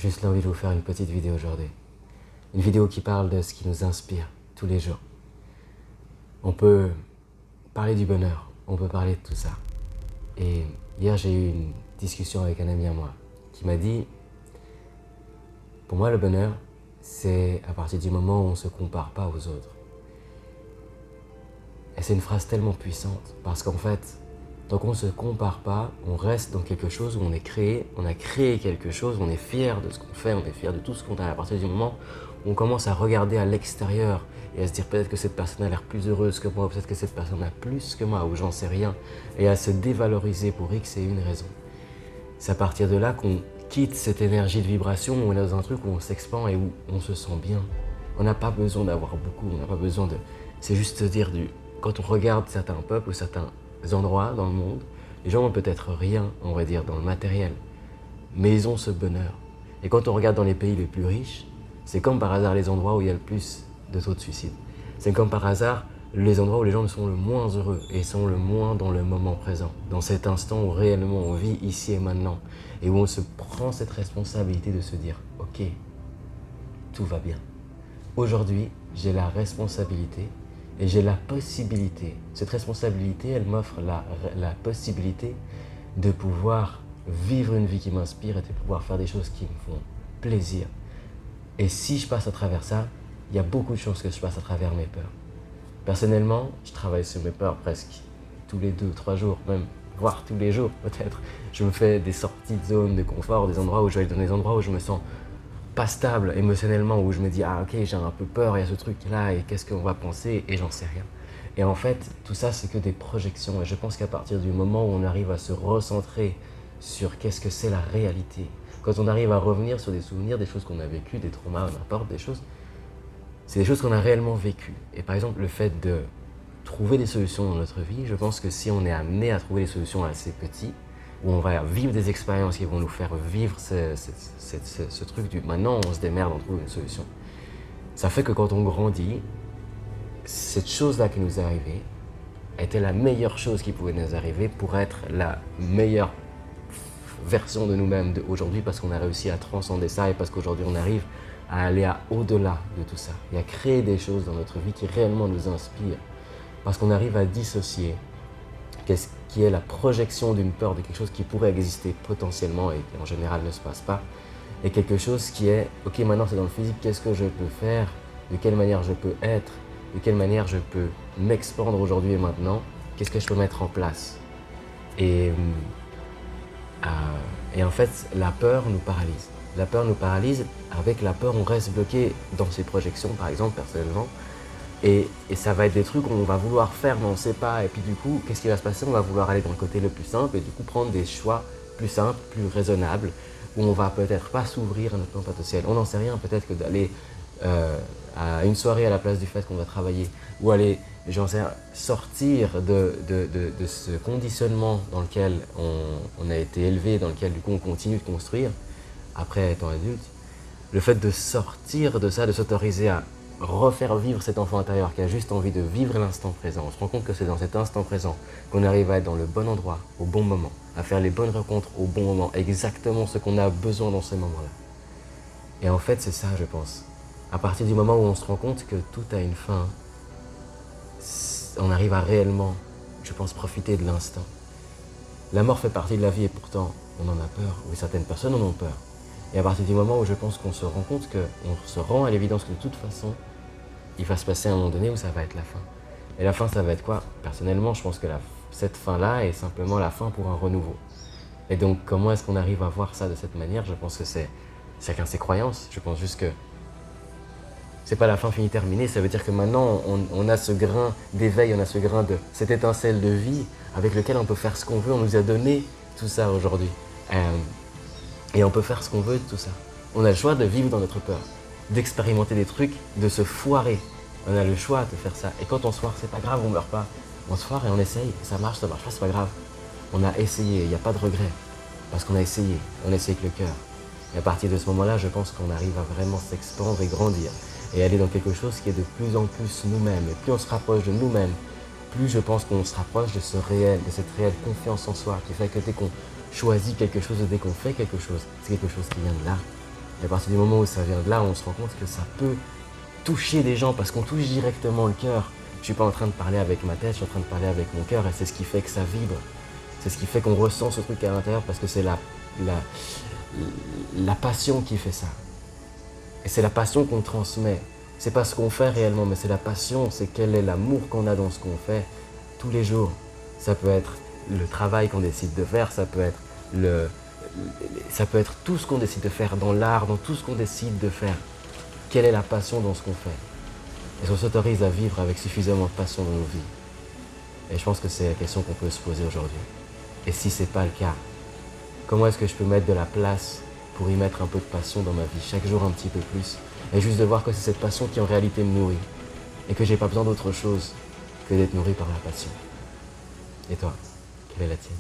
juste l'envie de vous faire une petite vidéo aujourd'hui. Une vidéo qui parle de ce qui nous inspire tous les jours. On peut parler du bonheur, on peut parler de tout ça. Et hier, j'ai eu une discussion avec un ami à moi qui m'a dit, pour moi, le bonheur, c'est à partir du moment où on ne se compare pas aux autres. Et c'est une phrase tellement puissante parce qu'en fait, tant qu'on ne se compare pas, on reste dans quelque chose où on a créé quelque chose, on est fier de ce qu'on fait, on est fier de tout ce qu'on a. À partir du moment où on commence à regarder à l'extérieur et à se dire peut-être que cette personne a l'air plus heureuse que moi, peut-être que cette personne a plus que moi, ou j'en sais rien, et à se dévaloriser pour X et une raison. C'est à partir de là qu'on quitte cette énergie de vibration où on est dans un truc où on s'expand et où on se sent bien. On n'a pas besoin d'avoir beaucoup, on n'a pas besoin de... C'est juste se dire, quand on regarde certains peuples ou certains endroits dans le monde, les gens ont peut-être rien, on va dire, dans le matériel, mais ils ont ce bonheur. Et quand on regarde dans les pays les plus riches, c'est comme par hasard les endroits où il y a le plus de taux de suicide. C'est comme par hasard les endroits où les gens sont le moins heureux et sont le moins dans le moment présent, dans cet instant où réellement on vit ici et maintenant, et où on se prend cette responsabilité de se dire « Ok, tout va bien. Aujourd'hui, j'ai la responsabilité et j'ai la possibilité. Cette responsabilité, elle m'offre la possibilité de pouvoir vivre une vie qui m'inspire et de pouvoir faire des choses qui me font plaisir. Et si je passe à travers ça, il y a beaucoup de choses que je passe à travers mes peurs. Personnellement, je travaille sur mes peurs presque tous les 2-3 jours, même voire tous les jours peut-être. Je me fais des sorties de zone de confort, des endroits où je vais dans des endroits où je me sens pas stable émotionnellement, où je me dis ah ok, j'ai un peu peur, il y a ce truc là et qu'est-ce qu'on va penser, et j'en sais rien. Et en fait, tout ça c'est que des projections, et je pense qu'à partir du moment où on arrive à se recentrer sur qu'est-ce que c'est la réalité, quand on arrive à revenir sur des souvenirs, des choses qu'on a vécues, des traumas, n'importe, des choses, c'est des choses qu'on a réellement vécues. Et par exemple, le fait de trouver des solutions dans notre vie, je pense que si on est amené à trouver des solutions assez petites, où on va vivre des expériences qui vont nous faire vivre ce truc du maintenant on se démerde, on trouve une solution. Ça fait que quand on grandit, cette chose-là qui nous est arrivée était la meilleure chose qui pouvait nous arriver pour être la meilleure version de nous-mêmes aujourd'hui, parce qu'on a réussi à transcender ça et parce qu'aujourd'hui on arrive à aller au-delà de tout ça et à créer des choses dans notre vie qui réellement nous inspirent, parce qu'on arrive à dissocier qu'est-ce qui est la projection d'une peur de quelque chose qui pourrait exister potentiellement et qui en général ne se passe pas, et quelque chose qui est ok, maintenant c'est dans le physique, qu'est-ce que je peux faire, de quelle manière je peux être, de quelle manière je peux m'expandre aujourd'hui et maintenant, qu'est-ce que je peux mettre en place. Et en fait, la peur nous paralyse. La peur nous paralyse. Avec la peur, on reste bloqué dans ses projections, par exemple, personnellement. Et ça va être des trucs qu'on va vouloir faire, mais on ne sait pas. Et puis du coup, qu'est-ce qui va se passer? On va vouloir aller dans le côté le plus simple et du coup prendre des choix plus simples, plus raisonnables, où on va peut-être pas s'ouvrir à notre plein potentiel. On n'en sait rien, peut-être que d'aller à une soirée à la place du fait qu'on va travailler, ou aller, j'en sais rien, sortir de ce conditionnement dans lequel on a été élevé, dans lequel du coup on continue de construire, après étant adulte, le fait de sortir de ça, de s'autoriser à refaire vivre cet enfant intérieur qui a juste envie de vivre l'instant présent. On se rend compte que c'est dans cet instant présent qu'on arrive à être dans le bon endroit, au bon moment, à faire les bonnes rencontres au bon moment, exactement ce qu'on a besoin dans ce moment-là. Et en fait, c'est ça, je pense. À partir du moment où on se rend compte que tout a une fin, on arrive à réellement, je pense, profiter de l'instant. La mort fait partie de la vie et pourtant, on en a peur, ou certaines personnes en ont peur. Et à partir du moment où je pense qu'on se rend compte qu'on se rend à l'évidence que de toute façon, il va se passer un moment donné où ça va être la fin. Et la fin, ça va être quoi? Personnellement, je pense que cette fin-là est simplement la fin pour un renouveau. Et donc, comment est-ce qu'on arrive à voir ça de cette manière? Je pense que c'est chacun ses croyances. Je pense juste que c'est pas la fin finie terminée. Ça veut dire que maintenant, on a ce grain d'éveil, on a ce grain cette étincelle de vie avec lequel on peut faire ce qu'on veut. On nous a donné tout ça aujourd'hui. Et on peut faire ce qu'on veut de tout ça. On a le choix de vivre dans notre peur, d'expérimenter des trucs, de se foirer. On a le choix de faire ça. Et quand on se foire, c'est pas grave, on meurt pas. On se foire et on essaye. Ça marche pas, c'est pas grave. On a essayé, il n'y a pas de regret. Parce qu'on a essayé, on essaie avec le cœur. Et à partir de ce moment-là, je pense qu'on arrive à vraiment s'expandre et grandir. Et aller dans quelque chose qui est de plus en plus nous-mêmes. Et plus on se rapproche de nous-mêmes, plus je pense qu'on se rapproche de ce réel, de cette réelle confiance en soi, qui fait que dès qu'on choisit quelque chose, dès qu'on fait quelque chose, c'est quelque chose qui vient de là. Et à partir du moment où ça vient de là, on se rend compte que ça peut toucher des gens parce qu'on touche directement le cœur. Je ne suis pas en train de parler avec ma tête, je suis en train de parler avec mon cœur et c'est ce qui fait que ça vibre. C'est ce qui fait qu'on ressent ce truc à l'intérieur parce que c'est la passion qui fait ça. Et c'est la passion qu'on transmet. C'est pas ce qu'on fait réellement, mais c'est la passion, c'est quel est l'amour qu'on a dans ce qu'on fait tous les jours. Ça peut être le travail qu'on décide de faire, ça peut être tout ce qu'on décide de faire dans l'art, dans tout ce qu'on décide de faire. Quelle est la passion dans ce qu'on fait? Est-ce qu'on s'autorise à vivre avec suffisamment de passion dans nos vies? Et je pense que c'est la question qu'on peut se poser aujourd'hui. Et si ce n'est pas le cas, comment est-ce que je peux mettre de la place pour y mettre un peu de passion dans ma vie, chaque jour un petit peu plus, et juste de voir que c'est cette passion qui en réalité me nourrit, et que j'ai pas besoin d'autre chose que d'être nourri par la passion. Et toi, quelle est la tienne?